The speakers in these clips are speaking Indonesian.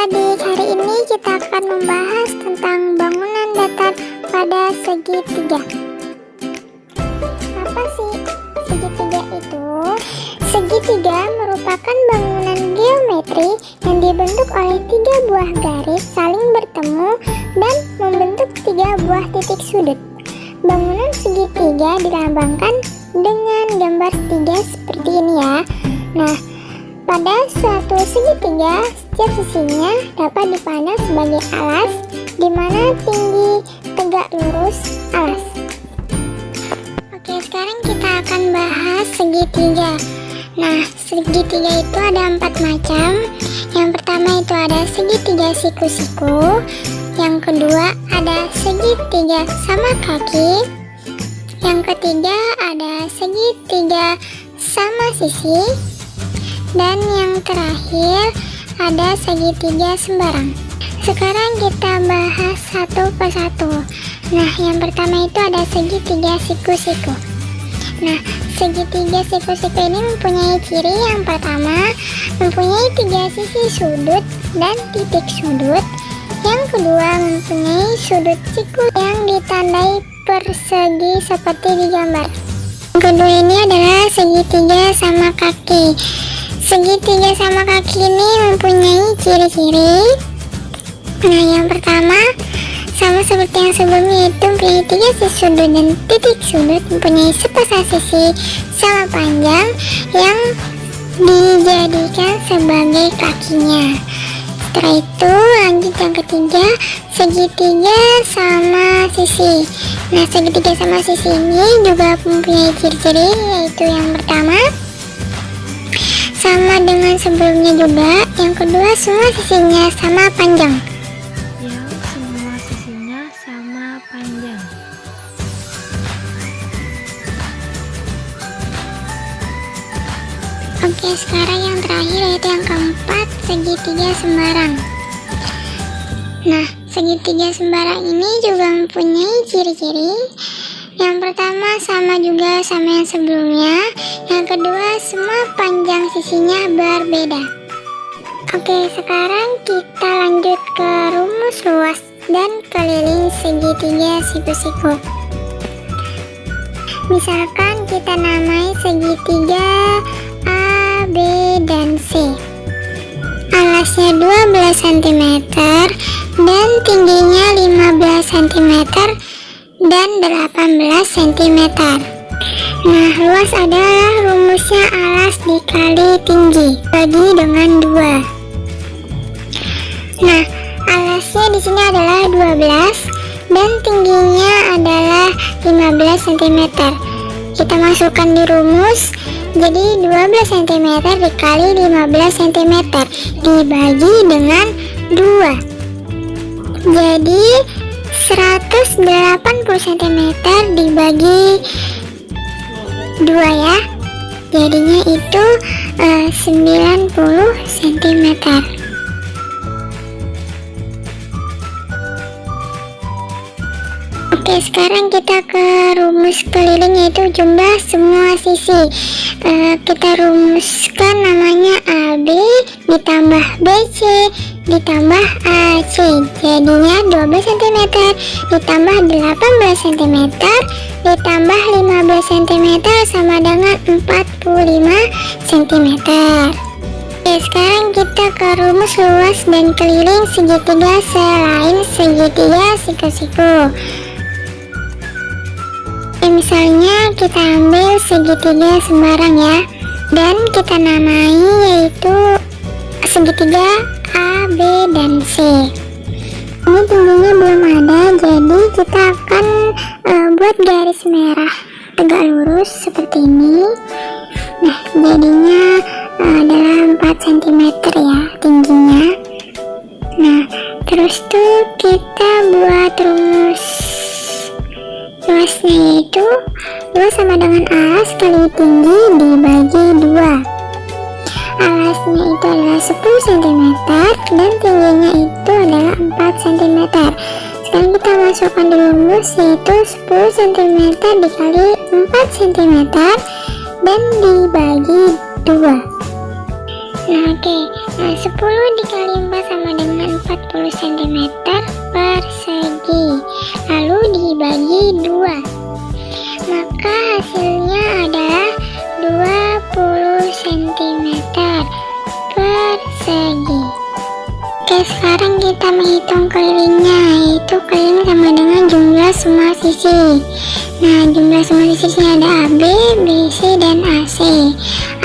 adik-adik, hari ini kita akan membahas tentang bangunan datar pada segitiga. Apa sih segitiga itu? Segitiga merupakan bangunan geometri yang dibentuk oleh 3 buah garis saling bertemu dan membentuk 3 buah titik sudut. Bangunan segitiga dilambangkan dengan gambar segitiga seperti ini ya. Nah, pada suatu segitiga, setiap sisinya dapat dipandang sebagai alas, di mana tinggi tegak lurus alas. Oke, sekarang kita akan bahas segitiga. Nah, segitiga itu ada 4 macam. Yang pertama itu ada segitiga siku-siku. Yang kedua ada segitiga sama kaki. Yang ketiga ada segitiga sama sisi. Dan yang terakhir ada segitiga sembarang. Sekarang kita bahas satu persatu. Nah, yang pertama itu ada segitiga siku-siku. Nah, segitiga siku-siku ini mempunyai ciri yang pertama, mempunyai 3 sisi sudut dan titik sudut. Yang kedua, mempunyai sudut siku yang ditandai persegi seperti di gambar. Yang kedua ini adalah segitiga sama kaki. Segitiga sama kaki ini mempunyai ciri-ciri. Nah, yang pertama, sama seperti yang sebelumnya, itu mempunyai 3 sisi sudut dan titik sudut, mempunyai sepasang sisi sama panjang yang dijadikan sebagai kakinya. Setelah itu lanjut yang ketiga, segitiga sama sisi. Nah, segitiga sama sisi ini juga mempunyai ciri-ciri, yaitu yang pertama sama dengan sebelumnya juga. Yang kedua, semua sisinya sama panjang. Semua sisinya sama panjang. Oke, sekarang yang terakhir yaitu yang keempat, segitiga sembarang. Nah, segitiga sembarang ini juga mempunyai ciri-ciri. Yang pertama sama juga sama yang sebelumnya. Yang kedua, semua panjang sisinya berbeda. Oke, sekarang kita lanjut ke rumus luas dan keliling segitiga siku-siku. Misalkan kita namai segitiga A, B, dan C. Alasnya 12 cm dan tingginya 15 cm dan 18 cm. Nah, luas adalah rumusnya alas dikali tinggi bagi dengan 2. Nah, alasnya di sini adalah 12 dan tingginya adalah 15 cm. Kita masukkan di rumus. Jadi 12 cm dikali 15 cm dibagi dengan 2. Jadi 180 cm dibagi 2 ya. Jadinya itu 90 cm. Oke, sekarang kita ke rumus keliling, yaitu jumlah semua sisi. Kita rumuskan namanya AB ditambah BC ditambah AC. Jadinya 12 cm ditambah 18 cm ditambah 15 cm sama dengan 45 cm. Oke, sekarang kita ke rumus luas dan keliling segitiga selain segitiga siku-siku. Misalnya kita ambil segitiga sembarang ya, dan kita namai yaitu segitiga A, B, dan C. Ini tingginya belum ada, jadi kita akan buat garis merah tegak lurus seperti ini. Nah, jadinya adalah 4 cm ya tingginya. Nah, terus tuh kita buat rumus luasnya, yaitu luas sama dengan alas kali tinggi dibagi 2. Alasnya itu adalah 10 cm dan tingginya itu adalah 4 cm. Sekarang kita masukkan di rumus, yaitu 10 cm dikali 4 cm dan dibagi 2. Nah, oke. Nah, 10 dikali 4 sama dengan 40 cm persegi. Lalu dibagi 2. Maka hasilnya adalah 20 cm persegi. Oke, sekarang kita menghitung kelilingnya, yaitu keliling sama dengan jumlah semua sisi. Nah, jumlah semua sisinya ada AB, BC, dan AC.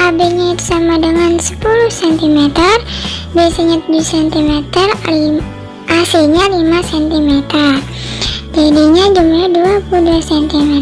AB-nya itu sama dengan 10 cm, BC-nya 7 cm, AC-nya 5 cm. Jadinya jumlah 22 cm.